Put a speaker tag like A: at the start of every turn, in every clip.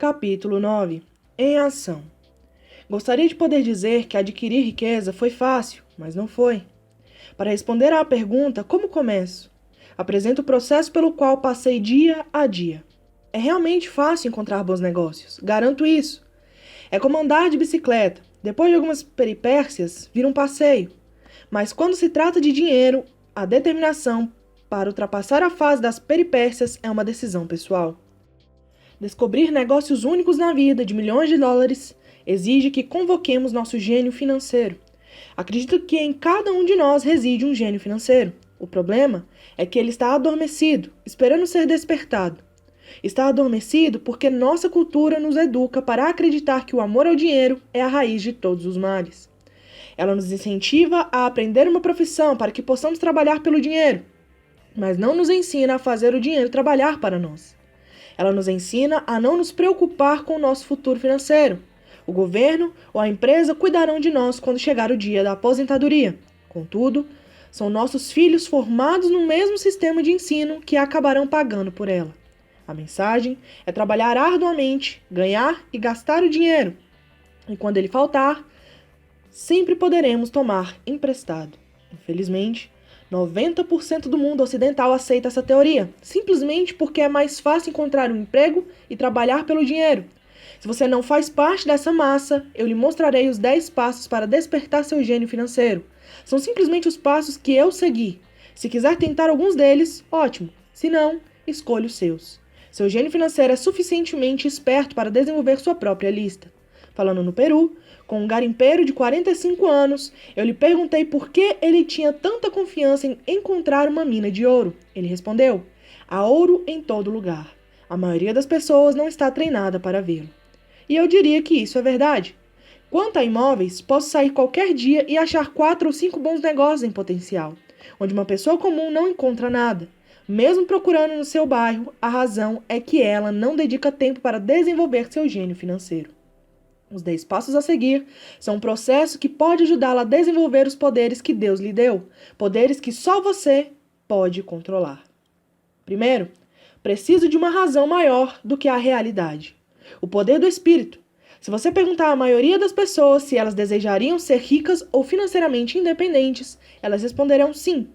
A: Capítulo 9. Em ação. Gostaria de poder dizer que adquirir riqueza foi fácil, mas não foi. Para responder à pergunta, como começo? Apresento o processo pelo qual passei dia a dia. É realmente fácil encontrar bons negócios, garanto isso. É como andar de bicicleta. Depois de algumas peripécias, vira um passeio. Mas quando se trata de dinheiro, a determinação para ultrapassar a fase das peripécias é uma decisão pessoal. Descobrir negócios únicos na vida de milhões de dólares exige que convoquemos nosso gênio financeiro. Acredito que em cada um de nós reside um gênio financeiro. O problema é que ele está adormecido, esperando ser despertado. Está adormecido porque nossa cultura nos educa para acreditar que o amor ao dinheiro é a raiz de todos os males. Ela nos incentiva a aprender uma profissão para que possamos trabalhar pelo dinheiro, mas não nos ensina a fazer o dinheiro trabalhar para nós. Ela nos ensina a não nos preocupar com o nosso futuro financeiro. O governo ou a empresa cuidarão de nós quando chegar o dia da aposentadoria. Contudo, são nossos filhos formados no mesmo sistema de ensino que acabarão pagando por ela. A mensagem é trabalhar arduamente, ganhar e gastar o dinheiro. E quando ele faltar, sempre poderemos tomar emprestado. Infelizmente, 90% do mundo ocidental aceita essa teoria, simplesmente porque é mais fácil encontrar um emprego e trabalhar pelo dinheiro. Se você não faz parte dessa massa, eu lhe mostrarei os 10 passos para despertar seu gênio financeiro. São simplesmente os passos que eu segui. Se quiser tentar alguns deles, ótimo. Se não, escolha os seus. Seu gênio financeiro é suficientemente esperto para desenvolver sua própria lista. Falando no Peru, com um garimpeiro de 45 anos, eu lhe perguntei por que ele tinha tanta confiança em encontrar uma mina de ouro. Ele respondeu: há ouro em todo lugar. A maioria das pessoas não está treinada para vê-lo. E eu diria que isso é verdade. Quanto a imóveis, posso sair qualquer dia e achar 4 ou 5 bons negócios em potencial, onde uma pessoa comum não encontra nada. Mesmo procurando no seu bairro, a razão é que ela não dedica tempo para desenvolver seu gênio financeiro. Os 10 passos a seguir são um processo que pode ajudá-la a desenvolver os poderes que Deus lhe deu, poderes que só você pode controlar. Primeiro, preciso de uma razão maior do que a realidade. O poder do espírito. Se você perguntar à maioria das pessoas se elas desejariam ser ricas ou financeiramente independentes, elas responderão sim.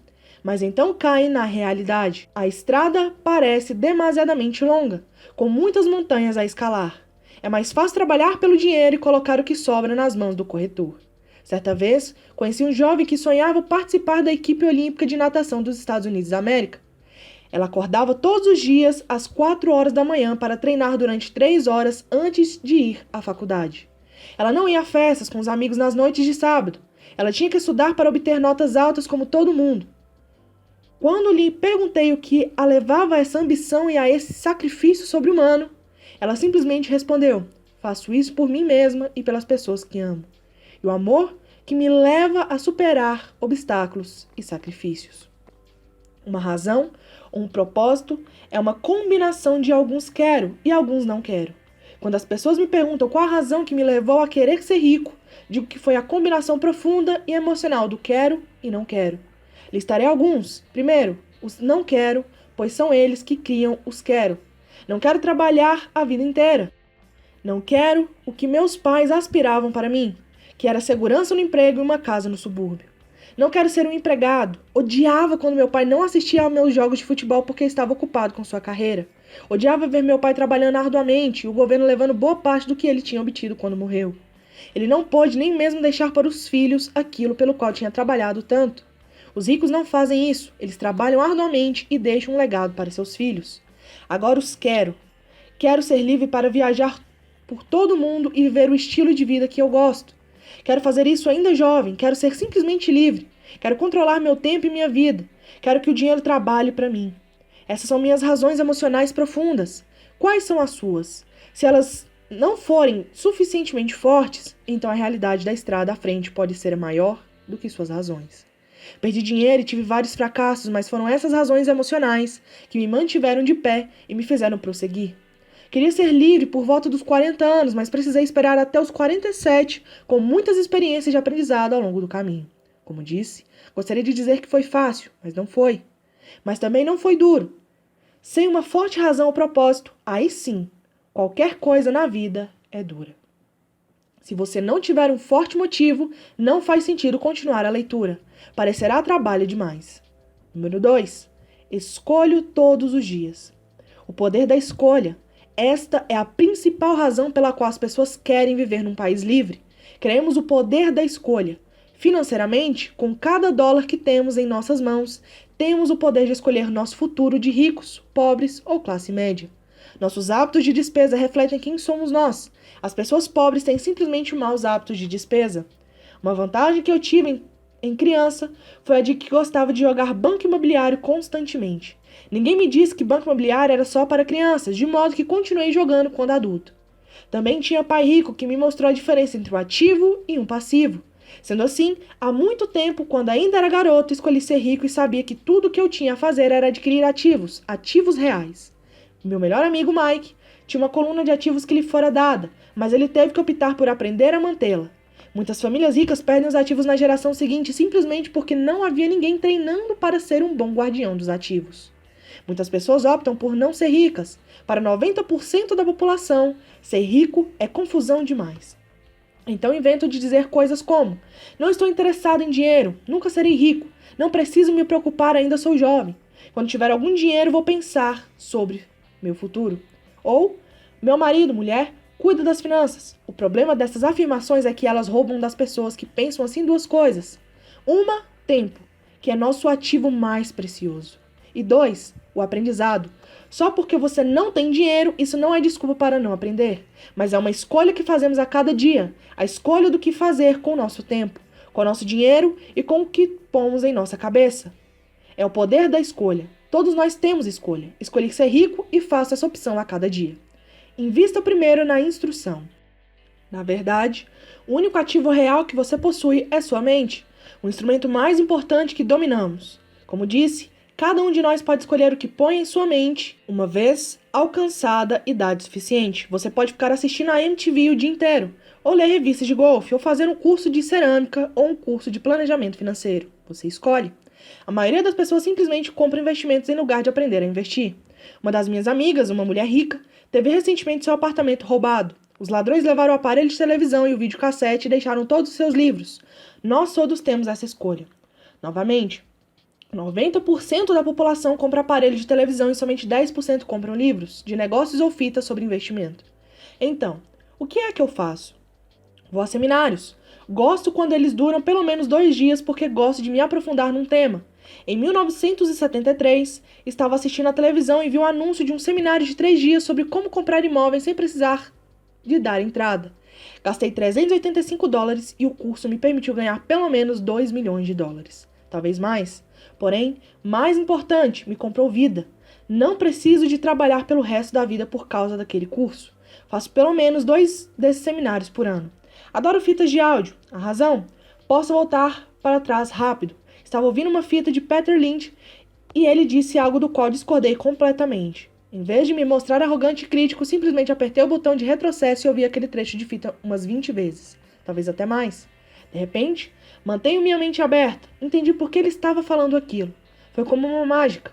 A: Mas então caem na realidade. A estrada parece demasiadamente longa, com muitas montanhas a escalar. É mais fácil trabalhar pelo dinheiro e colocar o que sobra nas mãos do corretor. Certa vez, conheci um jovem que sonhava participar da equipe olímpica de natação dos Estados Unidos da América. Ela acordava todos os dias às 4 horas da manhã para treinar durante 3 horas antes de ir à faculdade. Ela não ia a festas com os amigos nas noites de sábado. Ela tinha que estudar para obter notas altas como todo mundo. Quando lhe perguntei o que a levava a essa ambição e a esse sacrifício sobre-humano, ela simplesmente respondeu: faço isso por mim mesma e pelas pessoas que amo. E o amor que me leva a superar obstáculos e sacrifícios. Uma razão ou um propósito é uma combinação de alguns quero e alguns não quero. Quando as pessoas me perguntam qual a razão que me levou a querer ser rico, digo que foi a combinação profunda e emocional do quero e não quero. Listarei alguns. Primeiro, os não quero, pois são eles que criam os quero. Não quero trabalhar a vida inteira. Não quero o que meus pais aspiravam para mim, que era segurança no emprego e uma casa no subúrbio. Não quero ser um empregado. Odiava quando meu pai não assistia aos meus jogos de futebol porque estava ocupado com sua carreira. Odiava ver meu pai trabalhando arduamente e o governo levando boa parte do que ele tinha obtido quando morreu. Ele não pôde nem mesmo deixar para os filhos aquilo pelo qual tinha trabalhado tanto. Os ricos não fazem isso. Eles trabalham arduamente e deixam um legado para seus filhos. Agora os quero. Quero ser livre para viajar por todo o mundo e viver o estilo de vida que eu gosto. Quero fazer isso ainda jovem. Quero ser simplesmente livre. Quero controlar meu tempo e minha vida. Quero que o dinheiro trabalhe para mim. Essas são minhas razões emocionais profundas. Quais são as suas? Se elas não forem suficientemente fortes, então a realidade da estrada à frente pode ser maior do que suas razões. Perdi dinheiro e tive vários fracassos, mas foram essas razões emocionais que me mantiveram de pé e me fizeram prosseguir. Queria ser livre por volta dos 40 anos, mas precisei esperar até os 47, com muitas experiências de aprendizado ao longo do caminho. Como disse, gostaria de dizer que foi fácil, mas não foi. Mas também não foi duro. Sem uma forte razão ou propósito, aí sim, Qualquer coisa na vida é dura. Se você não tiver um forte motivo, não faz sentido continuar a leitura. Parecerá trabalho demais. Número 2. Escolho todos os dias. O poder da escolha. Esta é a principal razão pela qual as pessoas querem viver num país livre. Queremos o poder da escolha. Financeiramente, com cada dólar que temos em nossas mãos, temos o poder de escolher nosso futuro de ricos, pobres ou classe média. Nossos hábitos de despesa refletem quem somos nós. As pessoas pobres têm simplesmente maus hábitos de despesa. Uma vantagem que eu tive em criança foi a de que gostava de jogar banco imobiliário constantemente. Ninguém me disse que banco imobiliário era só para crianças, de modo que continuei jogando quando adulto. Também tinha pai rico que me mostrou a diferença entre um ativo e um passivo. Sendo assim, há muito tempo, quando ainda era garoto, escolhi ser rico e sabia que tudo o que eu tinha a fazer era adquirir ativos reais. Meu melhor amigo Mike tinha uma coluna de ativos que lhe fora dada, mas ele teve que optar por aprender a mantê-la. Muitas famílias ricas perdem os ativos na geração seguinte simplesmente porque não havia ninguém treinando para ser um bom guardião dos ativos. Muitas pessoas optam por não ser ricas. Para 90% da população, ser rico é confusão demais. Então inventam de dizer coisas como: não estou interessado em dinheiro, nunca serei rico, não preciso me preocupar, ainda sou jovem. Quando tiver algum dinheiro, vou pensar sobre meu futuro. Ou, meu marido, mulher, cuida das finanças. O problema dessas afirmações é que elas roubam das pessoas que pensam assim duas coisas. Uma, tempo, que é nosso ativo mais precioso. E 2, o aprendizado. Só porque você não tem dinheiro, isso não é desculpa para não aprender. Mas é uma escolha que fazemos a cada dia. A escolha do que fazer com o nosso tempo, com o nosso dinheiro e com o que pomos em nossa cabeça. É o poder da escolha. Todos nós temos escolha. Escolhi ser rico e faço essa opção a cada dia. Invista primeiro na instrução. Na verdade, o único ativo real que você possui é sua mente, o instrumento mais importante que dominamos. Como disse, cada um de nós pode escolher o que põe em sua mente, uma vez alcançada idade suficiente. Você pode ficar assistindo a MTV o dia inteiro, ou ler revistas de golfe, ou fazer um curso de cerâmica ou um curso de planejamento financeiro. Você escolhe. A maioria das pessoas simplesmente compra investimentos em lugar de aprender a investir. Uma das minhas amigas, uma mulher rica, teve recentemente seu apartamento roubado. Os ladrões levaram o aparelho de televisão e o videocassete e deixaram todos os seus livros. Nós todos temos essa escolha. Novamente, 90% da população compra aparelhos de televisão e somente 10% compram livros, de negócios ou fitas sobre investimento. Então, o que é que eu faço? Vou a seminários. Gosto quando eles duram pelo menos 2 dias porque gosto de me aprofundar num tema. Em 1973, estava assistindo à televisão e vi um anúncio de um seminário de 3 dias sobre como comprar imóveis sem precisar de dar entrada. Gastei $385 e o curso me permitiu ganhar pelo menos $2 milhões. Talvez mais. Porém, mais importante, me comprou vida. Não preciso de trabalhar pelo resto da vida por causa daquele curso. Faço pelo menos 2 desses seminários por ano. Adoro fitas de áudio. A razão? Posso voltar para trás rápido. Estava ouvindo uma fita de Peter Lynch e ele disse algo do qual discordei completamente. Em vez de me mostrar arrogante e crítico, simplesmente apertei o botão de retrocesso e ouvi aquele trecho de fita umas 20 vezes. Talvez até mais. De repente, mantenho minha mente aberta. Entendi por que ele estava falando aquilo. Foi como uma mágica.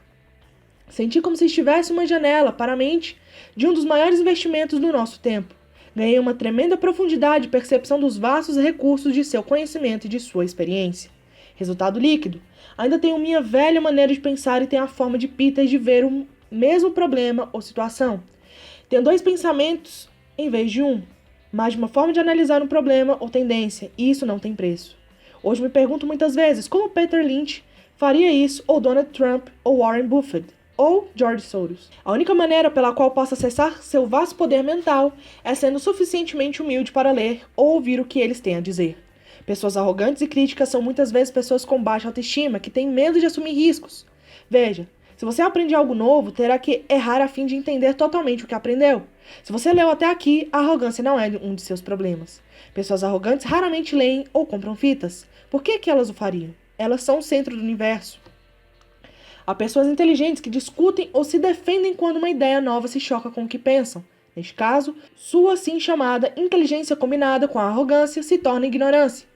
A: Senti como se estivesse uma janela para a mente de um dos maiores investimentos do nosso tempo. Ganhei uma tremenda profundidade e percepção dos vastos recursos de seu conhecimento e de sua experiência. Resultado líquido. Ainda tenho minha velha maneira de pensar e tenho a forma de Peter de ver o mesmo problema ou situação. Tenho 2 pensamentos em vez de um, mais de uma forma de analisar um problema ou tendência, e isso não tem preço. Hoje me pergunto muitas vezes como Peter Lynch faria isso, ou Donald Trump, ou Warren Buffett, ou George Soros. A única maneira pela qual posso acessar seu vasto poder mental é sendo suficientemente humilde para ler ou ouvir o que eles têm a dizer. Pessoas arrogantes e críticas são muitas vezes pessoas com baixa autoestima, que têm medo de assumir riscos. Veja, se você aprende algo novo, terá que errar a fim de entender totalmente o que aprendeu. Se você leu até aqui, a arrogância não é um de seus problemas. Pessoas arrogantes raramente leem ou compram fitas. Por que elas o fariam? Elas são o centro do universo. Há pessoas inteligentes que discutem ou se defendem quando uma ideia nova se choca com o que pensam. Neste caso, sua assim chamada inteligência combinada com a arrogância se torna ignorância.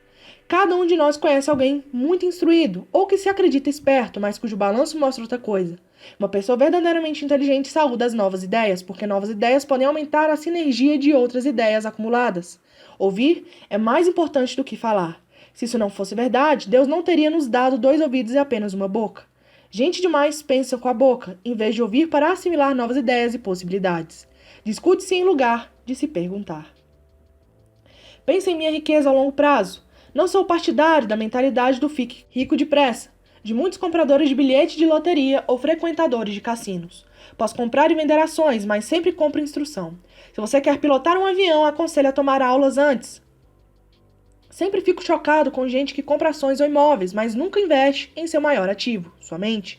A: Cada um de nós conhece alguém muito instruído ou que se acredita esperto, mas cujo balanço mostra outra coisa. Uma pessoa verdadeiramente inteligente saúda as novas ideias, porque novas ideias podem aumentar a sinergia de outras ideias acumuladas. Ouvir é mais importante do que falar. Se isso não fosse verdade, Deus não teria nos dado 2 ouvidos e apenas uma boca. Gente demais pensa com a boca, em vez de ouvir para assimilar novas ideias e possibilidades. Discute-se em lugar de se perguntar. Pensa em minha riqueza a longo prazo. Não sou partidário da mentalidade do fique rico depressa, de muitos compradores de bilhete de loteria ou frequentadores de cassinos. Posso comprar e vender ações, mas sempre compro instrução. Se você quer pilotar um avião, aconselho a tomar aulas antes. Sempre fico chocado com gente que compra ações ou imóveis, mas nunca investe em seu maior ativo, sua mente.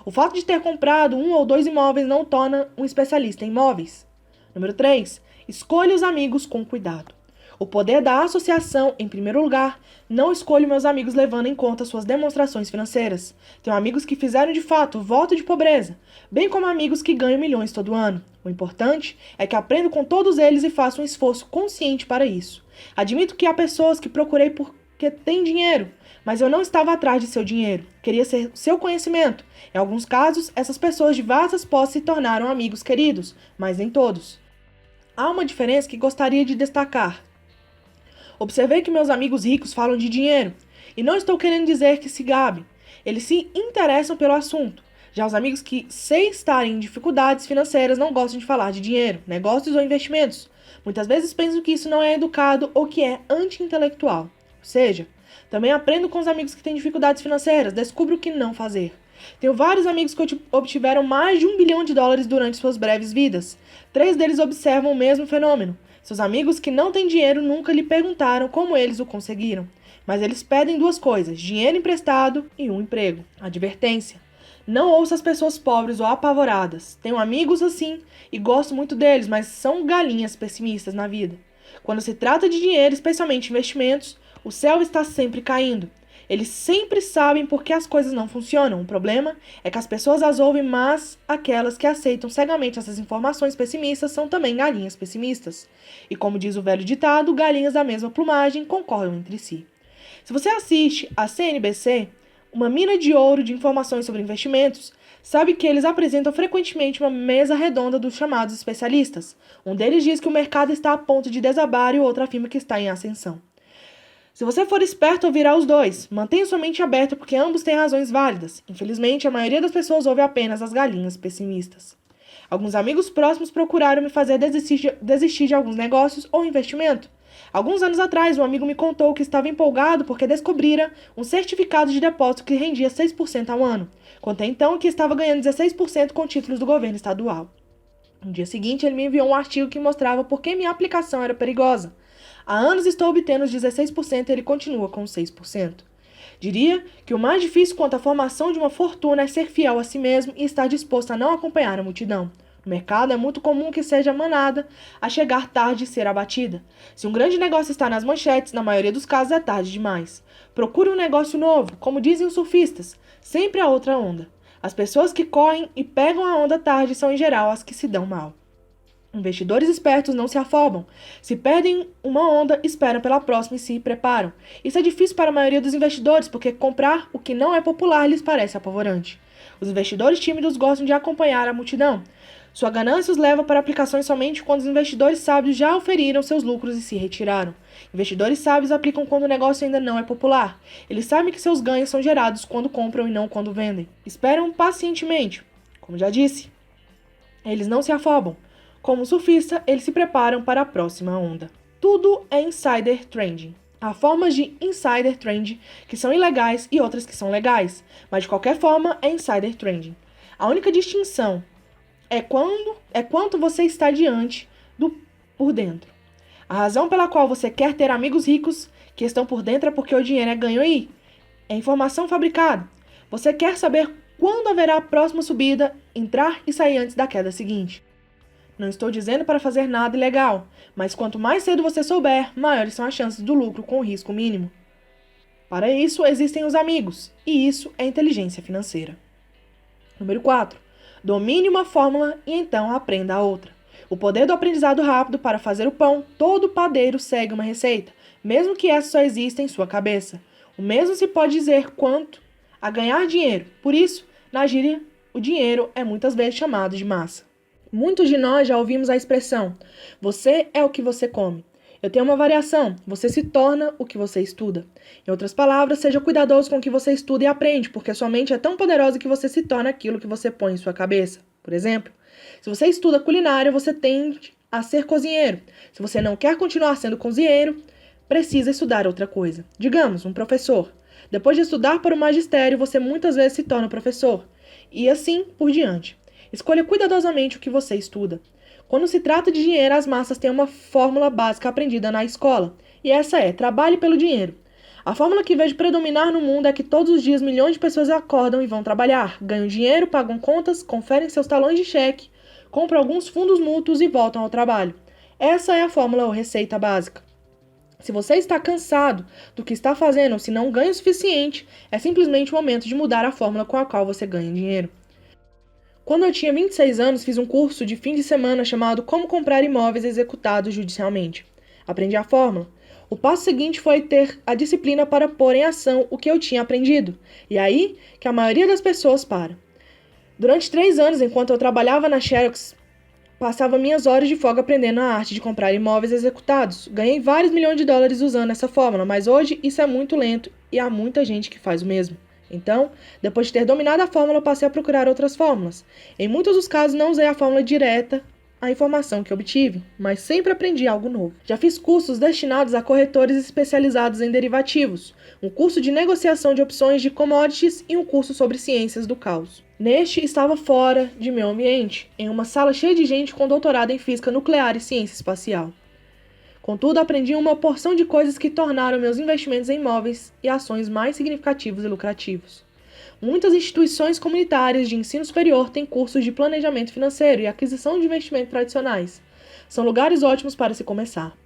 A: O fato de ter comprado 1 ou 2 imóveis não o torna um especialista em imóveis. Número 3. Escolha os amigos com cuidado. O poder da associação, em primeiro lugar, não escolho meus amigos levando em conta suas demonstrações financeiras. Tenho amigos que fizeram de fato voto de pobreza, bem como amigos que ganham milhões todo ano. O importante é que aprendo com todos eles e faço um esforço consciente para isso. Admito que há pessoas que procurei porque têm dinheiro, mas eu não estava atrás de seu dinheiro. Queria ser seu conhecimento. Em alguns casos, essas pessoas de vastas posses se tornaram amigos queridos, mas nem todos. Há uma diferença que gostaria de destacar. Observei que meus amigos ricos falam de dinheiro, e não estou querendo dizer que se gabem. Eles se interessam pelo assunto. Já os amigos que, sem estarem em dificuldades financeiras, não gostam de falar de dinheiro, negócios ou investimentos. Muitas vezes pensam que isso não é educado ou que é anti-intelectual. Ou seja, também aprendo com os amigos que têm dificuldades financeiras, descubro o que não fazer. Tenho vários amigos que obtiveram mais de $1 bilhão durante suas breves vidas. 3 deles observam o mesmo fenômeno. Seus amigos que não têm dinheiro nunca lhe perguntaram como eles o conseguiram. Mas eles pedem 2 coisas, dinheiro emprestado e um emprego. Advertência. Não ouça as pessoas pobres ou apavoradas. Tenho amigos assim e gosto muito deles, mas são galinhas pessimistas na vida. Quando se trata de dinheiro, especialmente investimentos, o céu está sempre caindo. Eles sempre sabem por que as coisas não funcionam. O problema é que as pessoas as ouvem, mas aquelas que aceitam cegamente essas informações pessimistas são também galinhas pessimistas. E como diz o velho ditado, galinhas da mesma plumagem concordam entre si. Se você assiste a CNBC, uma mina de ouro de informações sobre investimentos, sabe que eles apresentam frequentemente uma mesa redonda dos chamados especialistas. Um deles diz que o mercado está a ponto de desabar e o outro afirma que está em ascensão. Se você for esperto, ouvirá os dois. Mantenha sua mente aberta porque ambos têm razões válidas. Infelizmente, a maioria das pessoas ouve apenas as galinhas pessimistas. Alguns amigos próximos procuraram me fazer desistir de alguns negócios ou investimento. Alguns anos atrás, um amigo me contou que estava empolgado porque descobrira um certificado de depósito que rendia 6% ao ano. Contei então que estava ganhando 16% com títulos do governo estadual. No dia seguinte, ele me enviou um artigo que mostrava por que minha aplicação era perigosa. Há anos estou obtendo os 16% e ele continua com os 6%. Diria que o mais difícil quanto à formação de uma fortuna é ser fiel a si mesmo e estar disposto a não acompanhar a multidão. No mercado é muito comum que seja manada a chegar tarde e ser abatida. Se um grande negócio está nas manchetes, na maioria dos casos é tarde demais. Procure um negócio novo, como dizem os surfistas, sempre a outra onda. As pessoas que correm e pegam a onda tarde são em geral as que se dão mal. Investidores espertos não se afobam. Se perdem uma onda, esperam pela próxima e se preparam. Isso é difícil para a maioria dos investidores, porque comprar o que não é popular lhes parece apavorante. Os investidores tímidos gostam de acompanhar a multidão. Sua ganância os leva para aplicações somente quando os investidores sábios já oferiram seus lucros e se retiraram. Investidores sábios aplicam quando o negócio ainda não é popular. Eles sabem que seus ganhos são gerados quando compram e não quando vendem. Esperam pacientemente. Como já disse, eles não se afobam. Como surfista, eles se preparam para a próxima onda. Tudo é insider trading. Há formas de insider trading que são ilegais e outras que são legais, mas de qualquer forma é insider trading. A única distinção é quanto você está diante do por dentro. A razão pela qual você quer ter amigos ricos que estão por dentro é porque o dinheiro é ganho aí. É informação fabricada. Você quer saber quando haverá a próxima subida, entrar e sair antes da queda seguinte. Não estou dizendo para fazer nada ilegal, mas quanto mais cedo você souber, maiores são as chances do lucro com o risco mínimo. Para isso, existem os amigos, e isso é inteligência financeira. Número 4. Domine uma fórmula e então aprenda a outra. O poder do aprendizado rápido para fazer o pão, todo padeiro segue uma receita, mesmo que essa só exista em sua cabeça. O mesmo se pode dizer quanto a ganhar dinheiro. Por isso, na gíria, o dinheiro é muitas vezes chamado de massa. Muitos de nós já ouvimos a expressão: você é o que você come. Eu tenho uma variação: você se torna o que você estuda. Em outras palavras, seja cuidadoso com o que você estuda e aprende, porque sua mente é tão poderosa que você se torna aquilo que você põe em sua cabeça. Por exemplo, se você estuda culinária, você tende a ser cozinheiro. Se você não quer continuar sendo cozinheiro, precisa estudar outra coisa. Digamos, um professor. Depois de estudar para o magistério, você muitas vezes se torna professor. E assim por diante. Escolha cuidadosamente o que você estuda. Quando se trata de dinheiro, as massas têm uma fórmula básica aprendida na escola. E essa é: trabalhe pelo dinheiro. A fórmula que vejo predominar no mundo é que todos os dias milhões de pessoas acordam e vão trabalhar, ganham dinheiro, pagam contas, conferem seus talões de cheque, compram alguns fundos mútuos e voltam ao trabalho. Essa é a fórmula ou receita básica. Se você está cansado do que está fazendo ou se não ganha o suficiente, é simplesmente o momento de mudar a fórmula com a qual você ganha dinheiro. Quando eu tinha 26 anos, fiz um curso de fim de semana chamado Como Comprar Imóveis Executados Judicialmente. Aprendi a fórmula. O passo seguinte foi ter a disciplina para pôr em ação o que eu tinha aprendido. E aí que a maioria das pessoas para. Durante 3 anos, enquanto eu trabalhava na Xerox, passava minhas horas de folga aprendendo a arte de comprar imóveis executados. Ganhei vários milhões de dólares usando essa fórmula, mas hoje isso é muito lento e há muita gente que faz o mesmo. Então, depois de ter dominado a fórmula, eu passei a procurar outras fórmulas. Em muitos dos casos, não usei a fórmula direta à informação que obtive, mas sempre aprendi algo novo. Já fiz cursos destinados a corretores especializados em derivativos, um curso de negociação de opções de commodities e um curso sobre ciências do caos. Neste, estava fora de meu ambiente, em uma sala cheia de gente com doutorado em física nuclear e ciência espacial. Contudo, aprendi uma porção de coisas que tornaram meus investimentos em imóveis e ações mais significativos e lucrativos. Muitas instituições comunitárias de ensino superior têm cursos de planejamento financeiro e aquisição de investimento tradicionais. São lugares ótimos para se começar.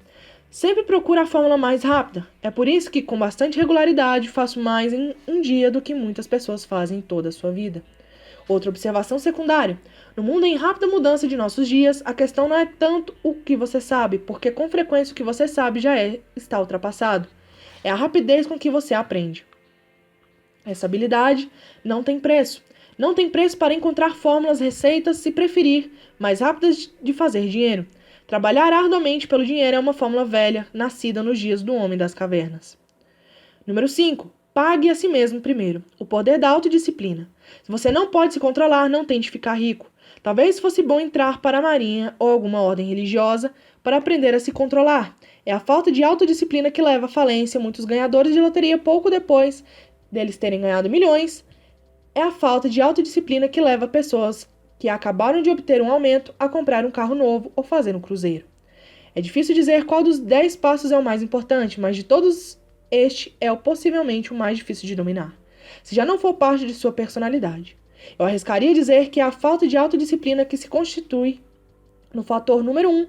A: Sempre procuro a fórmula mais rápida. É por isso que, com bastante regularidade, faço mais em um dia do que muitas pessoas fazem em toda a sua vida. Outra observação secundária: no mundo em rápida mudança de nossos dias, a questão não é tanto o que você sabe, porque com frequência o que você sabe está ultrapassado. É a rapidez com que você aprende. Essa habilidade não tem preço. Não tem preço para encontrar fórmulas, receitas, se preferir, mais rápidas de fazer dinheiro. Trabalhar arduamente pelo dinheiro é uma fórmula velha, nascida nos dias do homem das cavernas. Número 5. Pague a si mesmo primeiro. O poder da autodisciplina. Se você não pode se controlar, não tente ficar rico. Talvez fosse bom entrar para a marinha ou alguma ordem religiosa para aprender a se controlar. É a falta de autodisciplina que leva à falência muitos ganhadores de loteria pouco depois deles terem ganhado milhões. É a falta de autodisciplina que leva pessoas que acabaram de obter um aumento a comprar um carro novo ou fazer um cruzeiro. É difícil dizer qual dos 10 passos é o mais importante, mas de todos este é possivelmente o mais difícil de dominar, se já não for parte de sua personalidade. Eu arriscaria dizer que é a falta de autodisciplina que se constitui no fator número 1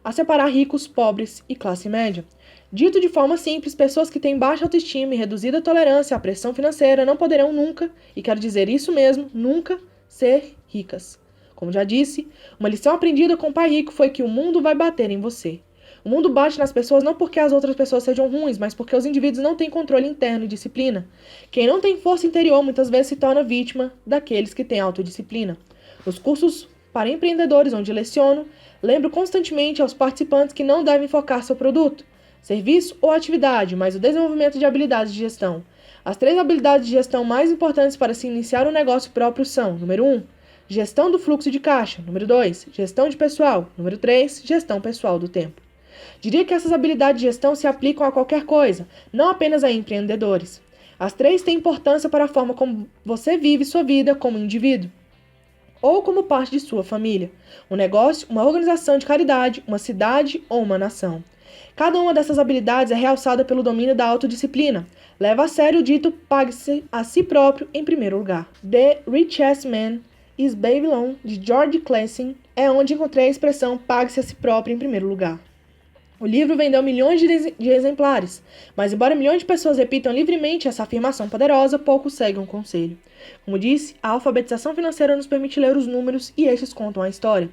A: a separar ricos, pobres e classe média. Dito de forma simples, pessoas que têm baixa autoestima e reduzida tolerância à pressão financeira não poderão nunca, e quero dizer isso mesmo, nunca, ser ricas. Como já disse, uma lição aprendida com o pai rico foi que o mundo vai bater em você. O mundo bate nas pessoas não porque as outras pessoas sejam ruins, mas porque os indivíduos não têm controle interno e disciplina. Quem não tem força interior muitas vezes se torna vítima daqueles que têm autodisciplina. Nos cursos para empreendedores onde leciono, lembro constantemente aos participantes que não devem focar seu produto, serviço ou atividade, mas o desenvolvimento de habilidades de gestão. As 3 habilidades de gestão mais importantes para se iniciar um negócio próprio são: número 1, gestão do fluxo de caixa; número 2, gestão de pessoal; número 3, gestão pessoal do tempo. Diria que essas habilidades de gestão se aplicam a qualquer coisa, não apenas a empreendedores. As 3 têm importância para a forma como você vive sua vida como indivíduo, ou como parte de sua família, um negócio, uma organização de caridade, uma cidade ou uma nação. Cada uma dessas habilidades é realçada pelo domínio da autodisciplina. Leva a sério o dito pague-se a si próprio em primeiro lugar. The Richest Man is Babylon, de George Clason, é onde encontrei a expressão pague-se a si próprio em primeiro lugar. O livro vendeu milhões de exemplares, mas embora milhões de pessoas repitam livremente essa afirmação poderosa, poucos seguem o conselho. Como disse, a alfabetização financeira nos permite ler os números e estes contam a história.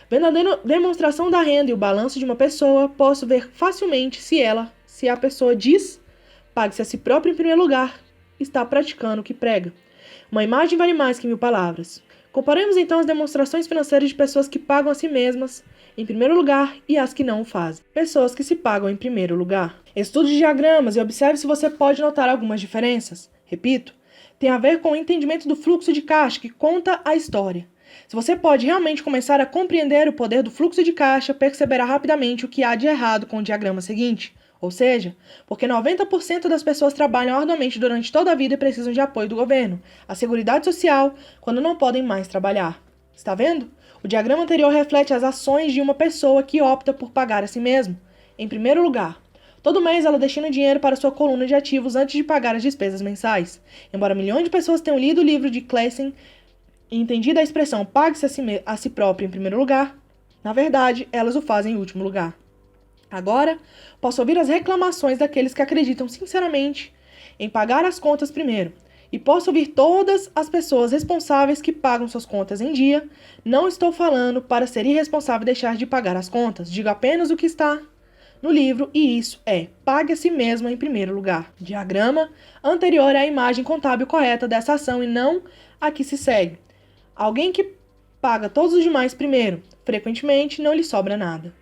A: Vendo a demonstração da renda e o balanço de uma pessoa, posso ver facilmente se a pessoa diz pague-se a si próprio em primeiro lugar, está praticando o que prega. Uma imagem vale mais que 1000 palavras. Comparemos então as demonstrações financeiras de pessoas que pagam a si mesmas em primeiro lugar e as que não o fazem. Pessoas que se pagam em primeiro lugar. Estude diagramas e observe se você pode notar algumas diferenças. Repito, tem a ver com o entendimento do fluxo de caixa que conta a história. Se você pode realmente começar a compreender o poder do fluxo de caixa, perceberá rapidamente o que há de errado com o diagrama seguinte. Ou seja, porque 90% das pessoas trabalham arduamente durante toda a vida e precisam de apoio do governo, a Seguridade Social, quando não podem mais trabalhar. Está vendo? O diagrama anterior reflete as ações de uma pessoa que opta por pagar a si mesmo. Em primeiro lugar, todo mês ela destina dinheiro para sua coluna de ativos antes de pagar as despesas mensais. Embora milhões de pessoas tenham lido o livro de Clason e entendido a expressão pague-se a si próprio em primeiro lugar, na verdade, elas o fazem em último lugar. Agora, posso ouvir as reclamações daqueles que acreditam sinceramente em pagar as contas primeiro. E posso ouvir todas as pessoas responsáveis que pagam suas contas em dia. Não estou falando para ser irresponsável e deixar de pagar as contas. Digo apenas o que está no livro e isso é: pague a si mesmo em primeiro lugar. Diagrama anterior é a imagem contábil correta dessa ação e não a que se segue. Alguém que paga todos os demais primeiro, frequentemente não lhe sobra nada.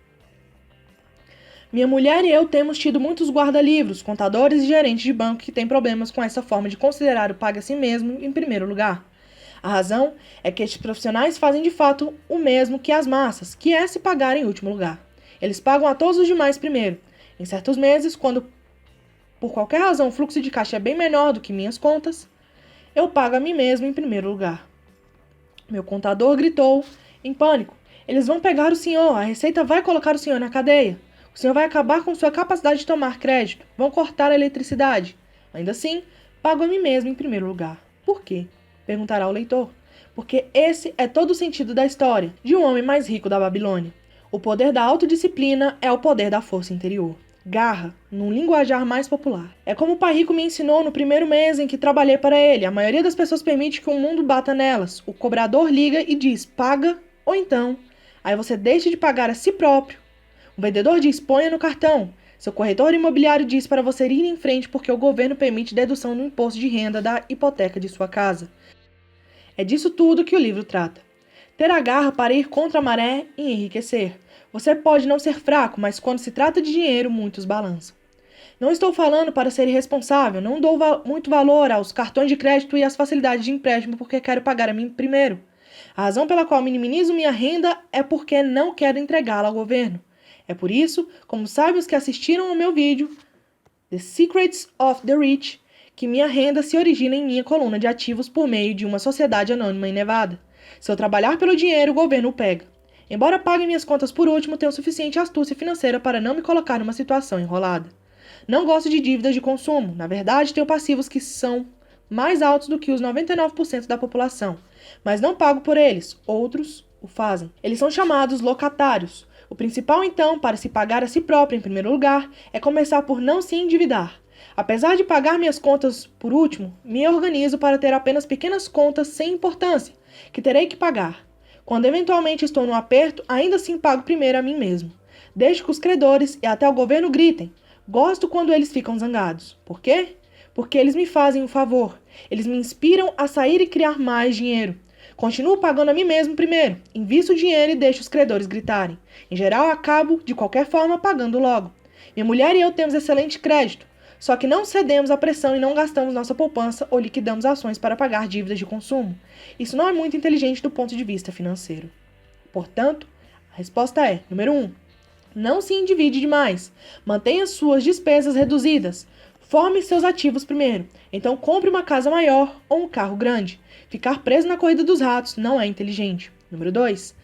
A: Minha mulher e eu temos tido muitos guarda-livros, contadores e gerentes de banco que têm problemas com essa forma de considerar o pague a si mesmo em primeiro lugar. A razão é que estes profissionais fazem de fato o mesmo que as massas, que é se pagar em último lugar. Eles pagam a todos os demais primeiro. Em certos meses, quando por qualquer razão o fluxo de caixa é bem menor do que minhas contas, eu pago a mim mesmo em primeiro lugar. Meu contador gritou, em pânico: eles vão pegar o senhor, a Receita vai colocar o senhor na cadeia. O senhor vai acabar com sua capacidade de tomar crédito. Vão cortar a eletricidade. Ainda assim, pago a mim mesmo em primeiro lugar. Por quê? Perguntará o leitor. Porque esse é todo o sentido da história de um homem mais rico da Babilônia. O poder da autodisciplina é o poder da força interior. Garra, num linguajar mais popular. É como o pai rico me ensinou no primeiro mês em que trabalhei para ele. A maioria das pessoas permite que o mundo bata nelas. O cobrador liga e diz, paga, ou então, aí você deixa de pagar a si próprio. O vendedor diz, ponha no cartão. Seu corretor imobiliário diz para você ir em frente porque o governo permite dedução no imposto de renda da hipoteca de sua casa. É disso tudo que o livro trata. Ter a garra para ir contra a maré e enriquecer. Você pode não ser fraco, mas quando se trata de dinheiro, muitos balançam. Não estou falando para ser irresponsável, não dou muito valor aos cartões de crédito e às facilidades de empréstimo porque quero pagar a mim primeiro. A razão pela qual minimizo minha renda é porque não quero entregá-la ao governo. É por isso, como sábios que assistiram ao meu vídeo, The Secrets of the Rich, que minha renda se origina em minha coluna de ativos por meio de uma sociedade anônima em Nevada. Se eu trabalhar pelo dinheiro, o governo o pega. Embora pague minhas contas por último, tenho suficiente astúcia financeira para não me colocar numa situação enrolada. Não gosto de dívidas de consumo. Na verdade, tenho passivos que são mais altos do que os 99% da população, mas não pago por eles. Outros o fazem. Eles são chamados locatários. O principal, então, para se pagar a si próprio em primeiro lugar, é começar por não se endividar. Apesar de pagar minhas contas por último, me organizo para ter apenas pequenas contas sem importância, que terei que pagar. Quando eventualmente estou no aperto, ainda assim pago primeiro a mim mesmo. Deixo que os credores e até o governo gritem. Gosto quando eles ficam zangados. Por quê? Porque eles me fazem um favor. Eles me inspiram a sair e criar mais dinheiro. Continuo pagando a mim mesmo primeiro, invisto o dinheiro e deixo os credores gritarem. Em geral, acabo, de qualquer forma, pagando logo. Minha mulher e eu temos excelente crédito, só que não cedemos à pressão e não gastamos nossa poupança ou liquidamos ações para pagar dívidas de consumo. Isso não é muito inteligente do ponto de vista financeiro. Portanto, a resposta é, número 1, não se endivide demais. Mantenha suas despesas reduzidas. Forme seus ativos primeiro. Então compre uma casa maior ou um carro grande. Ficar preso na corrida dos ratos não é inteligente. Número 2.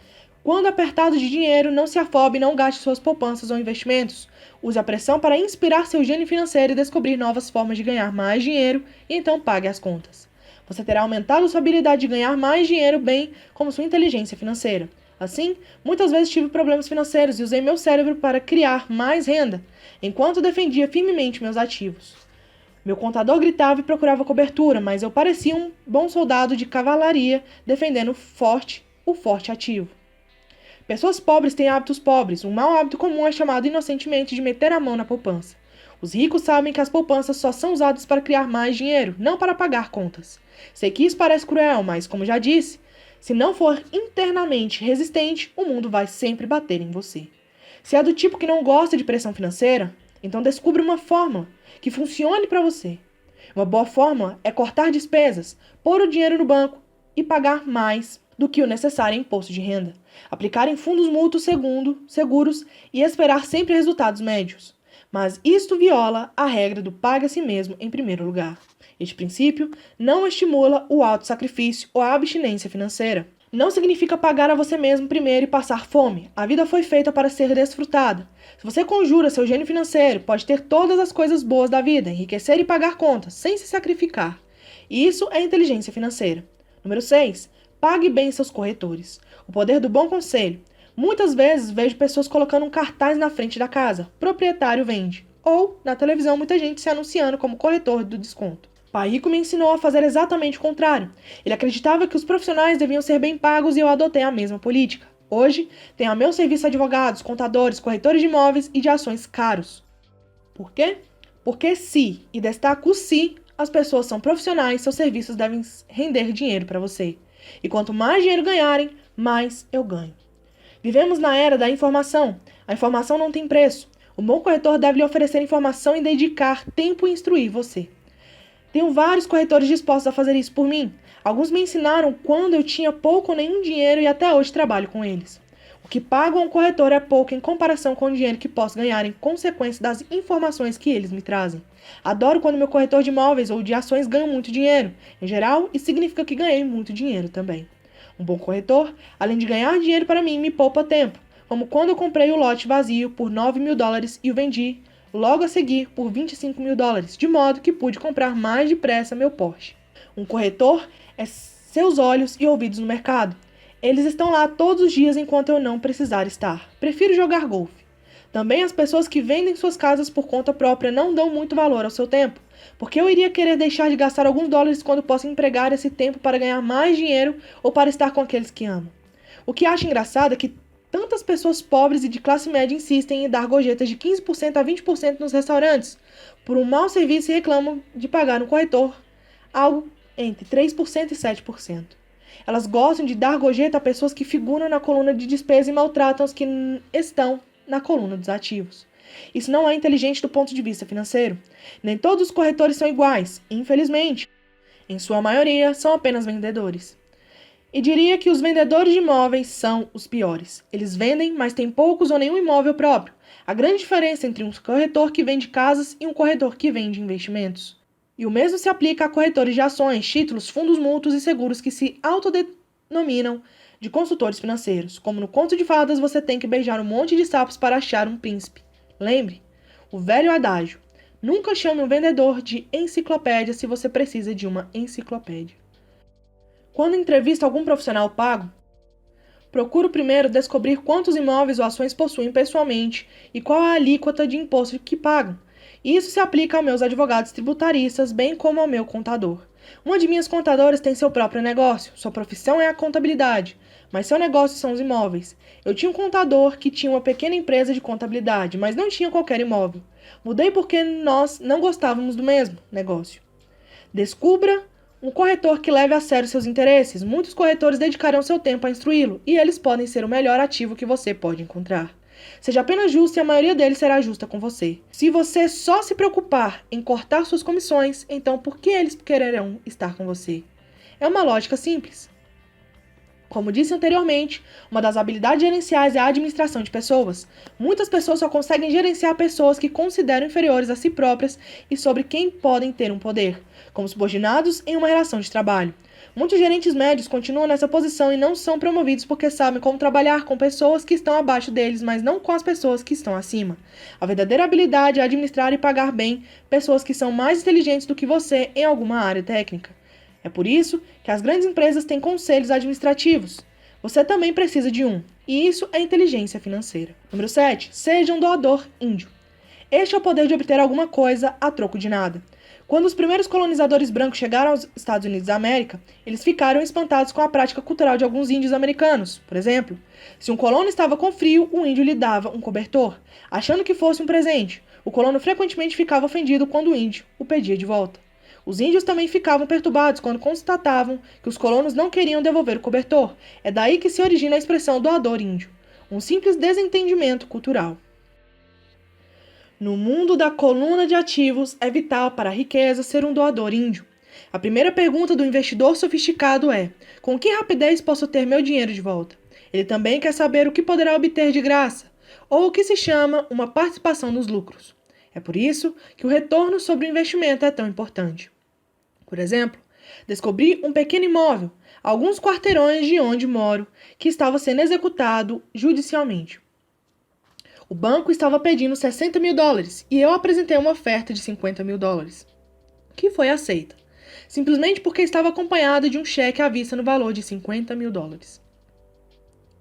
A: Quando apertado de dinheiro, não se afobe e não gaste suas poupanças ou investimentos. Use a pressão para inspirar seu gênio financeiro e descobrir novas formas de ganhar mais dinheiro e então pague as contas. Você terá aumentado sua habilidade de ganhar mais dinheiro bem como sua inteligência financeira. Assim, muitas vezes tive problemas financeiros e usei meu cérebro para criar mais renda, enquanto defendia firmemente meus ativos. Meu contador gritava e procurava cobertura, mas eu parecia um bom soldado de cavalaria defendendo o forte ativo. Pessoas pobres têm hábitos pobres. Um mau hábito comum é chamado inocentemente de meter a mão na poupança. Os ricos sabem que as poupanças só são usadas para criar mais dinheiro, não para pagar contas. Sei que isso parece cruel, mas, como já disse, Se não for internamente resistente, o mundo vai sempre bater em você. Se é do tipo que não gosta de pressão financeira, então descubra uma fórmula que funcione para você. Uma boa fórmula é cortar despesas, pôr o dinheiro no banco e pagar mais do que o necessário em imposto de renda, aplicar em fundos mútuos seguros e esperar sempre resultados médios. Mas isto viola a regra do pague a si mesmo em primeiro lugar. Este princípio não estimula o autossacrifício ou a abstinência financeira. Não significa pagar a você mesmo primeiro e passar fome. A vida foi feita para ser desfrutada. Se você conjura seu gênio financeiro, pode ter todas as coisas boas da vida, enriquecer e pagar contas, sem se sacrificar. E isso é inteligência financeira. Número 6. Pague bem seus corretores. O poder do bom conselho. Muitas vezes vejo pessoas colocando um cartaz na frente da casa. Proprietário vende. Ou, na televisão, muita gente se anunciando como corretor do desconto. Pai Rico me ensinou a fazer exatamente o contrário. Ele acreditava que os profissionais deviam ser bem pagos e eu adotei a mesma política. Hoje, tenho a meu serviço advogados, contadores, corretores de imóveis e de ações caros. Por quê? Porque se, e destaco o se, as pessoas são profissionais, seus serviços devem render dinheiro para você. E quanto mais dinheiro ganharem, mais eu ganho. Vivemos na era da informação. A informação não tem preço. O bom corretor deve lhe oferecer informação e dedicar tempo em instruir você. Tenho vários corretores dispostos a fazer isso por mim. Alguns me ensinaram quando eu tinha pouco ou nenhum dinheiro e até hoje trabalho com eles. O que pago a um corretor é pouco em comparação com o dinheiro que posso ganhar em consequência das informações que eles me trazem. Adoro quando meu corretor de imóveis ou de ações ganha muito dinheiro. Em geral, isso significa que ganhei muito dinheiro também. Um bom corretor, além de ganhar dinheiro para mim, me poupa tempo. Como quando eu comprei o lote vazio por $9.000 e o vendi logo a seguir por $25.000, de modo que pude comprar mais depressa meu Porsche. Um corretor é seus olhos e ouvidos no mercado. Eles estão lá todos os dias enquanto eu não precisar estar. Prefiro jogar golfe. Também as pessoas que vendem suas casas por conta própria não dão muito valor ao seu tempo, porque eu iria querer deixar de gastar alguns dólares quando posso empregar esse tempo para ganhar mais dinheiro ou para estar com aqueles que amo. O que acho engraçado é que tantas pessoas pobres e de classe média insistem em dar gorjetas de 15% a 20% nos restaurantes por um mau serviço e reclamam de pagar um corretor algo entre 3% e 7%. Elas gostam de dar gorjeta a pessoas que figuram na coluna de despesa e maltratam os que estão na coluna dos ativos. Isso não é inteligente do ponto de vista financeiro. Nem todos os corretores são iguais, infelizmente. Em sua maioria, são apenas vendedores. E diria que os vendedores de imóveis são os piores. Eles vendem, mas têm poucos ou nenhum imóvel próprio. A grande diferença entre um corretor que vende casas e um corretor que vende investimentos. E o mesmo se aplica a corretores de ações, títulos, fundos mútuos e seguros que se autodenominam de consultores financeiros. Como no conto de fadas, você tem que beijar um monte de sapos para achar um príncipe. Lembre, o velho adágio. Nunca chame um vendedor de enciclopédia se você precisa de uma enciclopédia. Quando entrevisto algum profissional pago, procuro primeiro descobrir quantos imóveis ou ações possuem pessoalmente e qual a alíquota de imposto que pagam. Isso se aplica aos meus advogados tributaristas, bem como ao meu contador. Uma de minhas contadoras tem seu próprio negócio. Sua profissão é a contabilidade, mas seu negócio são os imóveis. Eu tinha um contador que tinha uma pequena empresa de contabilidade, mas não tinha qualquer imóvel. Mudei porque nós não gostávamos do mesmo negócio. Descubra um corretor que leve a sério seus interesses. Muitos corretores dedicarão seu tempo a instruí-lo, e eles podem ser o melhor ativo que você pode encontrar. Seja apenas justo e a maioria deles será justa com você. Se você só se preocupar em cortar suas comissões, então por que eles quererão estar com você? É uma lógica simples. Como disse anteriormente, uma das habilidades gerenciais é a administração de pessoas. Muitas pessoas só conseguem gerenciar pessoas que consideram inferiores a si próprias e sobre quem podem ter um poder, como subordinados em uma relação de trabalho. Muitos gerentes médios continuam nessa posição e não são promovidos porque sabem como trabalhar com pessoas que estão abaixo deles, mas não com as pessoas que estão acima. A verdadeira habilidade é administrar e pagar bem pessoas que são mais inteligentes do que você em alguma área técnica. É por isso que as grandes empresas têm conselhos administrativos. Você também precisa de um, e isso é inteligência financeira. Número 7. Seja um doador índio. Este é o poder de obter alguma coisa a troco de nada. Quando os primeiros colonizadores brancos chegaram aos Estados Unidos da América, eles ficaram espantados com a prática cultural de alguns índios americanos. Por exemplo, se um colono estava com frio, o índio lhe dava um cobertor, achando que fosse um presente. O colono frequentemente ficava ofendido quando o índio o pedia de volta. Os índios também ficavam perturbados quando constatavam que os colonos não queriam devolver o cobertor. É daí que se origina a expressão doador índio, um simples desentendimento cultural. No mundo da coluna de ativos, é vital para a riqueza ser um doador índio. A primeira pergunta do investidor sofisticado é: com que rapidez posso ter meu dinheiro de volta? Ele também quer saber o que poderá obter de graça, ou o que se chama uma participação nos lucros. É por isso que o retorno sobre o investimento é tão importante. Por exemplo, descobri um pequeno imóvel, a alguns quarteirões de onde moro, que estava sendo executado judicialmente. O banco estava pedindo $60 mil e eu apresentei uma oferta de $50 mil, que foi aceita, simplesmente porque estava acompanhada de um cheque à vista no valor de $50 mil.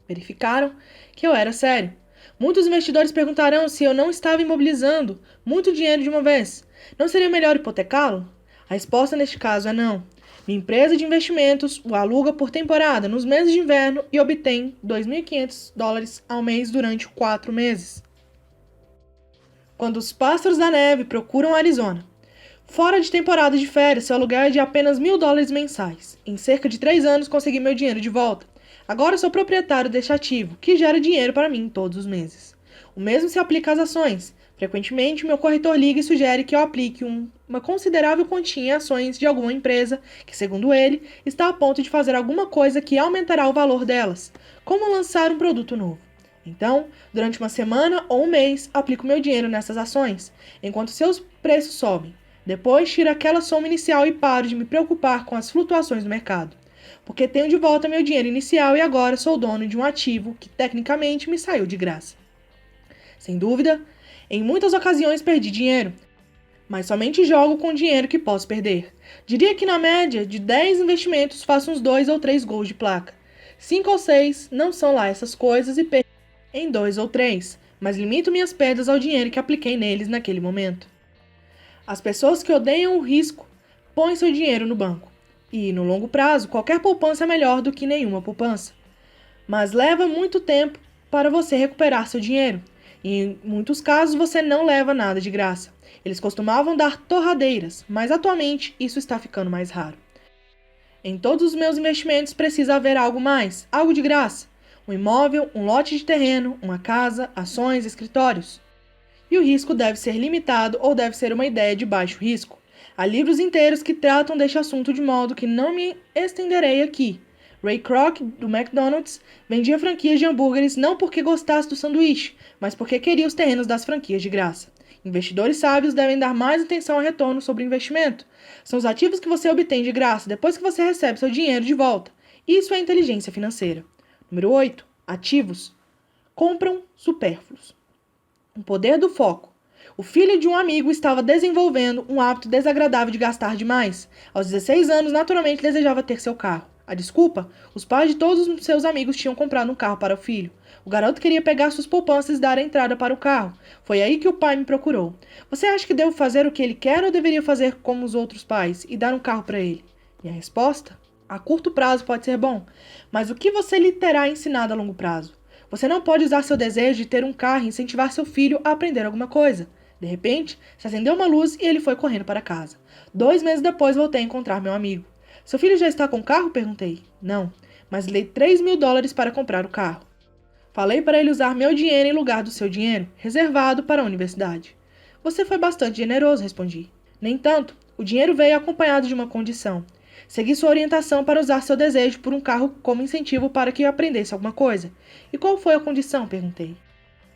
A: Verificaram que eu era sério. Muitos investidores perguntarão se eu não estava imobilizando muito dinheiro de uma vez. Não seria melhor hipotecá-lo? A resposta neste caso é não. Minha empresa de investimentos o aluga por temporada nos meses de inverno e obtém $2.500 ao mês durante 4 meses. Quando os pássaros da neve procuram Arizona. Fora de temporada de férias, seu aluguel é de apenas $1.000 mensais. Em cerca de 3 anos consegui meu dinheiro de volta. Agora sou proprietário deste ativo, que gera dinheiro para mim todos os meses. O mesmo se aplica às ações. Frequentemente, meu corretor liga e sugere que eu aplique uma considerável quantia em ações de alguma empresa que, segundo ele, está a ponto de fazer alguma coisa que aumentará o valor delas, como lançar um produto novo. Então, durante uma semana ou um mês, aplico meu dinheiro nessas ações, enquanto seus preços sobem. Depois, tiro aquela soma inicial e paro de me preocupar com as flutuações do mercado, porque tenho de volta meu dinheiro inicial e agora sou dono de um ativo que tecnicamente me saiu de graça. Sem dúvida, em muitas ocasiões perdi dinheiro, mas somente jogo com dinheiro que posso perder. Diria que na média de 10 investimentos faço uns 2 ou 3 gols de placa. 5 ou 6 não são lá essas coisas e perco em 2 ou 3, mas limito minhas perdas ao dinheiro que apliquei neles naquele momento. As pessoas que odeiam o risco põem seu dinheiro no banco. E, no longo prazo, qualquer poupança é melhor do que nenhuma poupança. Mas leva muito tempo para você recuperar seu dinheiro. E, em muitos casos, você não leva nada de graça. Eles costumavam dar torradeiras, mas atualmente isso está ficando mais raro. Em todos os meus investimentos precisa haver algo mais, algo de graça. Um imóvel, um lote de terreno, uma casa, ações, escritórios. E o risco deve ser limitado ou deve ser uma ideia de baixo risco. Há livros inteiros que tratam deste assunto de modo que não me estenderei aqui. Ray Kroc, do McDonald's, vendia franquias de hambúrgueres não porque gostasse do sanduíche, mas porque queria os terrenos das franquias de graça. Investidores sábios devem dar mais atenção ao retorno sobre o investimento. São os ativos que você obtém de graça depois que você recebe seu dinheiro de volta. Isso é inteligência financeira. Número 8. Ativos. Compram supérfluos. O poder do foco. O filho de um amigo estava desenvolvendo um hábito desagradável de gastar demais. Aos 16 anos, naturalmente desejava ter seu carro. A desculpa? Os pais de todos os seus amigos tinham comprado um carro para o filho. O garoto queria pegar suas poupanças e dar a entrada para o carro. Foi aí que o pai me procurou. Você acha que devo fazer o que ele quer ou deveria fazer como os outros pais e dar um carro para ele? Minha resposta? A curto prazo pode ser bom, mas o que você lhe terá ensinado a longo prazo? Você não pode usar seu desejo de ter um carro e incentivar seu filho a aprender alguma coisa. De repente, se acendeu uma luz e ele foi correndo para casa. 2 meses depois voltei a encontrar meu amigo. Seu filho já está com carro? Perguntei. Não, mas lhe dei $3 mil para comprar o carro. Falei para ele usar meu dinheiro em lugar do seu dinheiro, reservado para a universidade. Você foi bastante generoso, respondi. Nem tanto, o dinheiro veio acompanhado de uma condição. Segui sua orientação para usar seu desejo por um carro como incentivo para que aprendesse alguma coisa. E qual foi a condição? Perguntei.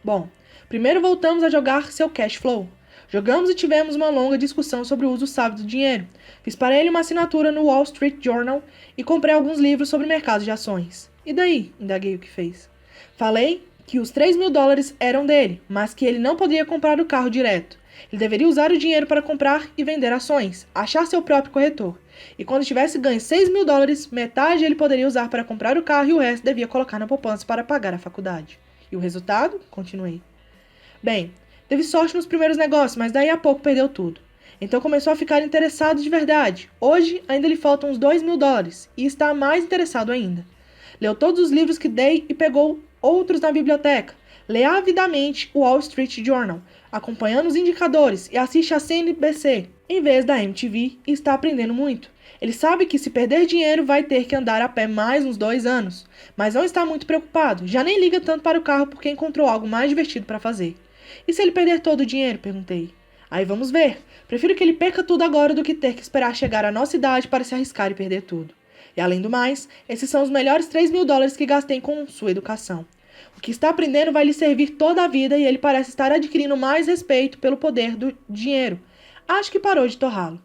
A: Bom, primeiro voltamos a jogar seu cash flow. Jogamos e tivemos uma longa discussão sobre o uso sábio do dinheiro. Fiz para ele uma assinatura no Wall Street Journal e comprei alguns livros sobre mercado de ações. E daí? Indaguei o que fez. Falei que os $3 mil eram dele, mas que ele não poderia comprar o carro direto. Ele deveria usar o dinheiro para comprar e vender ações, achar seu próprio corretor. E quando tivesse ganho $6 mil, metade ele poderia usar para comprar o carro e o resto devia colocar na poupança para pagar a faculdade. E o resultado? Continuei. Bem, teve sorte nos primeiros negócios, mas daí a pouco perdeu tudo. Então começou a ficar interessado de verdade. Hoje ainda lhe faltam uns $2 mil e está mais interessado ainda. Leu todos os livros que dei e pegou outros na biblioteca. lê avidamente o Wall Street Journal, acompanhando os indicadores e assiste a CNBC, em vez da MTV, e está aprendendo muito. Ele sabe que se perder dinheiro vai ter que andar a pé mais uns 2 anos, mas não está muito preocupado, já nem liga tanto para o carro porque encontrou algo mais divertido para fazer. E se ele perder todo o dinheiro? Perguntei. Aí vamos ver. Prefiro que ele perca tudo agora do que ter que esperar chegar à nossa idade para se arriscar e perder tudo. E além do mais, esses são os melhores $3.000 que gastei com sua educação. O que está aprendendo vai lhe servir toda a vida e ele parece estar adquirindo mais respeito pelo poder do dinheiro. Acho que parou de torrá-lo.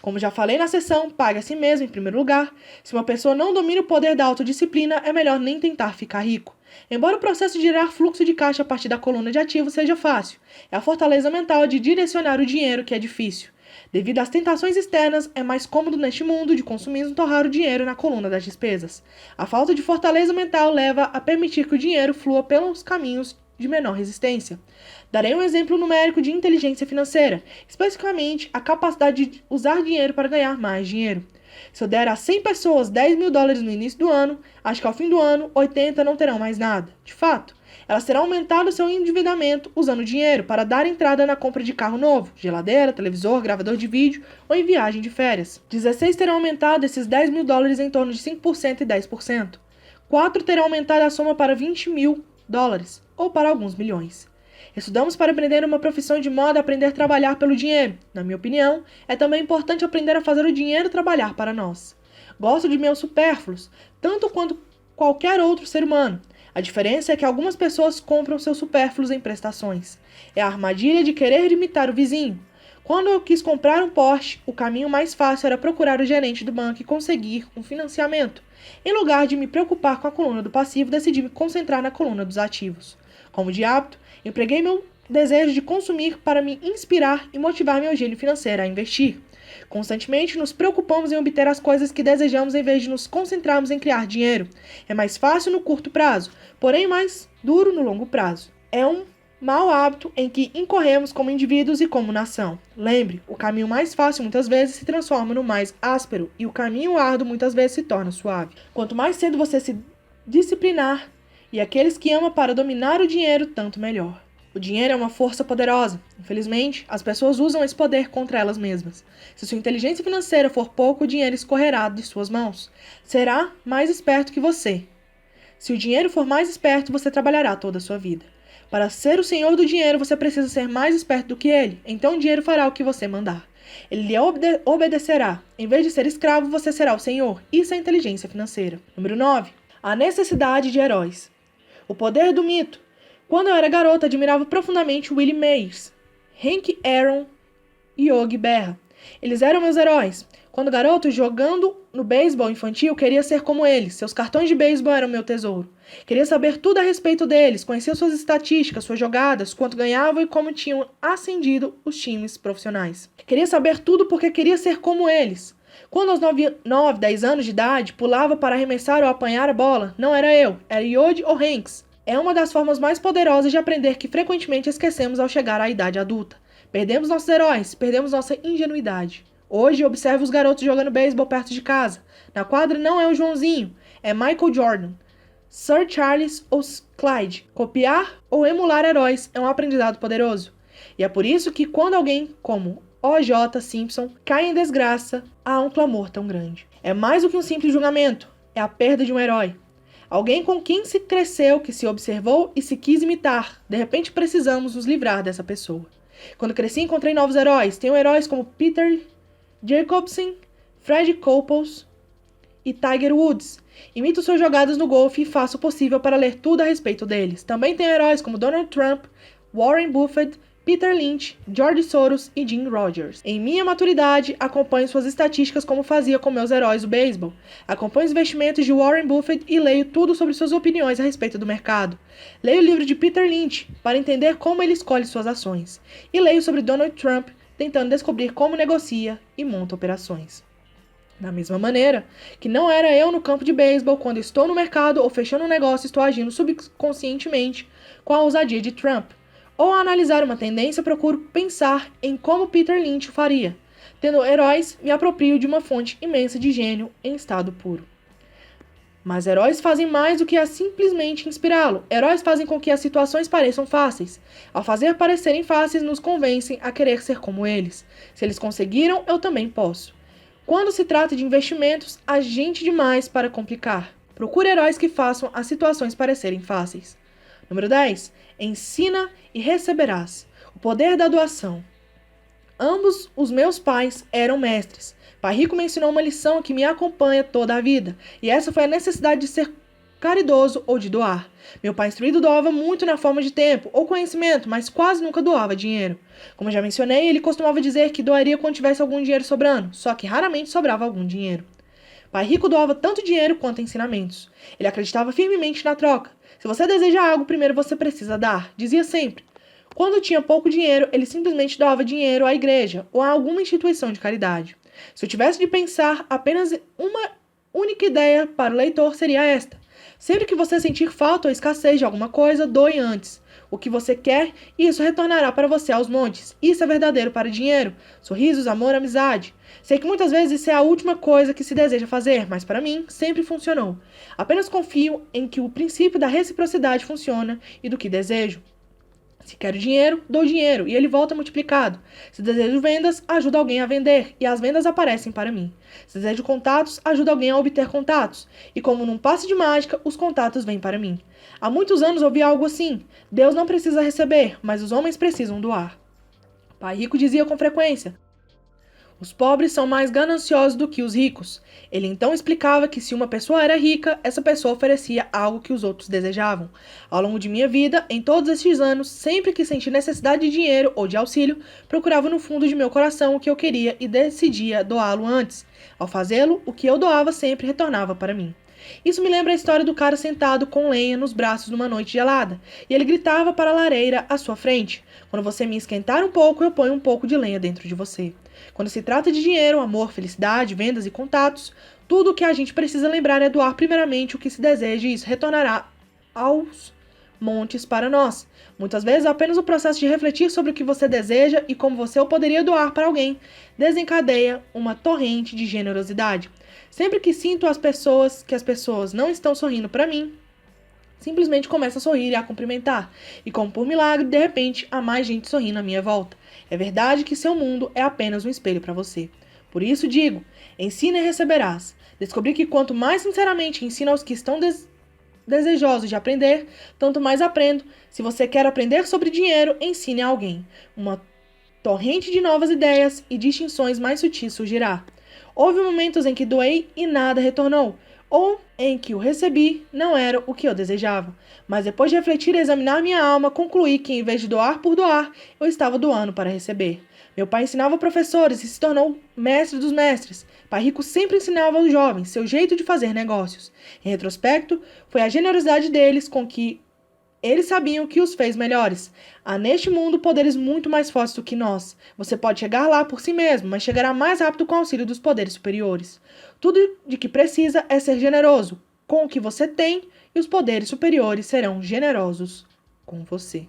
A: Como já falei na sessão, pague a si mesmo em primeiro lugar. Se uma pessoa não domina o poder da autodisciplina, é melhor nem tentar ficar rico. Embora o processo de gerar fluxo de caixa a partir da coluna de ativos seja fácil, é a fortaleza mental de direcionar o dinheiro que é difícil. Devido às tentações externas, é mais cômodo neste mundo de consumismo torrar o dinheiro na coluna das despesas. A falta de fortaleza mental leva a permitir que o dinheiro flua pelos caminhos de menor resistência. Darei um exemplo numérico de inteligência financeira, especificamente a capacidade de usar dinheiro para ganhar mais dinheiro. Se eu der a 100 pessoas $10.000 no início do ano, acho que ao fim do ano, 80 não terão mais nada. De fato, elas terão aumentado seu endividamento usando dinheiro para dar entrada na compra de carro novo, geladeira, televisor, gravador de vídeo ou em viagem de férias. 16 terão aumentado esses $10.000 em torno de 5% e 10%. 4 terão aumentado a soma para $20.000, ou para alguns milhões. Estudamos para aprender uma profissão de modo a aprender a trabalhar pelo dinheiro. Na minha opinião, é também importante aprender a fazer o dinheiro trabalhar para nós. Gosto de meus supérfluos, tanto quanto qualquer outro ser humano. A diferença é que algumas pessoas compram seus supérfluos em prestações. É a armadilha de querer imitar o vizinho. Quando eu quis comprar um Porsche, o caminho mais fácil era procurar o gerente do banco e conseguir um financiamento. Em lugar de me preocupar com a coluna do passivo, decidi me concentrar na coluna dos ativos. Como de hábito, empreguei meu desejo de consumir para me inspirar e motivar meu gênio financeiro a investir. Constantemente nos preocupamos em obter as coisas que desejamos em vez de nos concentrarmos em criar dinheiro. É mais fácil no curto prazo, porém mais duro no longo prazo. É um mau hábito em que incorremos como indivíduos e como nação. Lembre, o caminho mais fácil muitas vezes se transforma no mais áspero e o caminho árduo muitas vezes se torna suave. Quanto mais cedo você se disciplinar e aqueles que ama para dominar o dinheiro, tanto melhor. O dinheiro é uma força poderosa. Infelizmente, as pessoas usam esse poder contra elas mesmas. Se sua inteligência financeira for pouco, o dinheiro escorrerá de suas mãos. Será mais esperto que você. Se o dinheiro for mais esperto, você trabalhará toda a sua vida. Para ser o senhor do dinheiro, você precisa ser mais esperto do que ele. Então o dinheiro fará o que você mandar. Ele lhe obedecerá. Em vez de ser escravo, você será o senhor. Isso é inteligência financeira. Número 9. A necessidade de heróis. O poder do mito. Quando eu era garota, admirava profundamente Willie Mays, Hank Aaron e Yogi Berra. Eles eram meus heróis. Quando garoto, jogando no beisebol infantil, queria ser como eles. Seus cartões de beisebol eram meu tesouro. Queria saber tudo a respeito deles, conhecer suas estatísticas, suas jogadas, quanto ganhavam e como tinham ascendido os times profissionais. Queria saber tudo porque queria ser como eles. Quando aos 9, 10 anos de idade, pulava para arremessar ou apanhar a bola, não era eu, era Yogi ou Hanks. É uma das formas mais poderosas de aprender que frequentemente esquecemos ao chegar à idade adulta. Perdemos nossos heróis, perdemos nossa ingenuidade. Hoje observo os garotos jogando beisebol perto de casa. Na quadra não é o Joãozinho, é Michael Jordan, Sir Charles ou Clyde. Copiar ou emular heróis é um aprendizado poderoso. E é por isso que quando alguém como O.J. Simpson cai em desgraça, há um clamor tão grande. É mais do que um simples julgamento, é a perda de um herói. Alguém com quem se cresceu, que se observou e se quis imitar. De repente precisamos nos livrar dessa pessoa. Quando cresci, encontrei novos heróis. Tenho heróis como Peter Jacobsen, Fred Couples e Tiger Woods. Imito suas jogadas no golfe e faço o possível para ler tudo a respeito deles. Também tenho heróis como Donald Trump, Warren Buffett, Peter Lynch, George Soros e Jim Rogers. Em minha maturidade, acompanho suas estatísticas como fazia com meus heróis do beisebol. Acompanho os investimentos de Warren Buffett e leio tudo sobre suas opiniões a respeito do mercado. Leio o livro de Peter Lynch para entender como ele escolhe suas ações. E leio sobre Donald Trump, tentando descobrir como negocia e monta operações. Da mesma maneira que não era eu no campo de beisebol, quando estou no mercado ou fechando um negócio, estou agindo subconscientemente com a ousadia de Trump. Ou ao analisar uma tendência, procuro pensar em como Peter Lynch o faria. Tendo heróis, me aproprio de uma fonte imensa de gênio em estado puro. Mas heróis fazem mais do que simplesmente inspirá-lo. Heróis fazem com que as situações pareçam fáceis. Ao fazer parecerem fáceis, nos convencem a querer ser como eles. Se eles conseguiram, eu também posso. Quando se trata de investimentos, há gente demais para complicar. Procure heróis que façam as situações parecerem fáceis. Número 10. Ensina e receberás. O poder da doação. Ambos os meus pais eram mestres. Pai Rico me ensinou uma lição que me acompanha toda a vida, e essa foi a necessidade de ser caridoso ou de doar. Meu pai instruído doava muito na forma de tempo ou conhecimento, mas quase nunca doava dinheiro. Como já mencionei, ele costumava dizer que doaria quando tivesse algum dinheiro sobrando, só que raramente sobrava algum dinheiro. Pai Rico doava tanto dinheiro quanto ensinamentos. Ele acreditava firmemente na troca. Se você deseja algo, primeiro você precisa dar, dizia sempre. Quando tinha pouco dinheiro, ele simplesmente doava dinheiro à igreja ou a alguma instituição de caridade. Se eu tivesse de pensar, apenas uma única ideia para o leitor seria esta. Sempre que você sentir falta ou escassez de alguma coisa, doe antes o que você quer e isso retornará para você aos montes. Isso é verdadeiro para dinheiro, sorrisos, amor, amizade. Sei que muitas vezes isso é a última coisa que se deseja fazer, mas para mim sempre funcionou. Apenas confio em que o princípio da reciprocidade funciona e do que desejo. Se quero dinheiro, dou dinheiro e ele volta multiplicado. Se desejo vendas, ajudo alguém a vender e as vendas aparecem para mim. Se desejo contatos, ajudo alguém a obter contatos. E como num passe de mágica, os contatos vêm para mim. Há muitos anos ouvi algo assim: Deus não precisa receber, mas os homens precisam doar. Pai Rico dizia com frequência: os pobres são mais gananciosos do que os ricos. Ele então explicava que se uma pessoa era rica, essa pessoa oferecia algo que os outros desejavam. Ao longo de minha vida, em todos estes anos, sempre que senti necessidade de dinheiro ou de auxílio, procurava no fundo de meu coração o que eu queria e decidia doá-lo antes. Ao fazê-lo, o que eu doava sempre retornava para mim. Isso me lembra a história do cara sentado com lenha nos braços numa noite gelada, e ele gritava para a lareira à sua frente: quando você me esquentar um pouco, eu ponho um pouco de lenha dentro de você. Quando se trata de dinheiro, amor, felicidade, vendas e contatos, tudo o que a gente precisa lembrar é doar primeiramente o que se deseja e isso retornará aos montes para nós. Muitas vezes, apenas o processo de refletir sobre o que você deseja e como você o poderia doar para alguém desencadeia uma torrente de generosidade. Sempre que sinto que as pessoas não estão sorrindo para mim, simplesmente começo a sorrir e a cumprimentar. E como por milagre, de repente, há mais gente sorrindo à minha volta. É verdade que seu mundo é apenas um espelho para você. Por isso digo, ensina e receberás. Descobri que quanto mais sinceramente ensino aos que estão desejosos de aprender, tanto mais aprendo. Se você quer aprender sobre dinheiro, ensine a alguém. Uma torrente de novas ideias e distinções mais sutis surgirá. Houve momentos em que doei e nada retornou, ou em que o recebi não era o que eu desejava. Mas depois de refletir e examinar minha alma, concluí que em vez de doar por doar, eu estava doando para receber. Meu pai ensinava professores e se tornou mestre dos mestres. Pai Rico sempre ensinava aos jovens seu jeito de fazer negócios. Em retrospecto, foi a generosidade deles com que eles sabiam o que os fez melhores. Há neste mundo poderes muito mais fortes do que nós. Você pode chegar lá por si mesmo, mas chegará mais rápido com o auxílio dos poderes superiores. Tudo de que precisa é ser generoso com o que você tem e os poderes superiores serão generosos com você.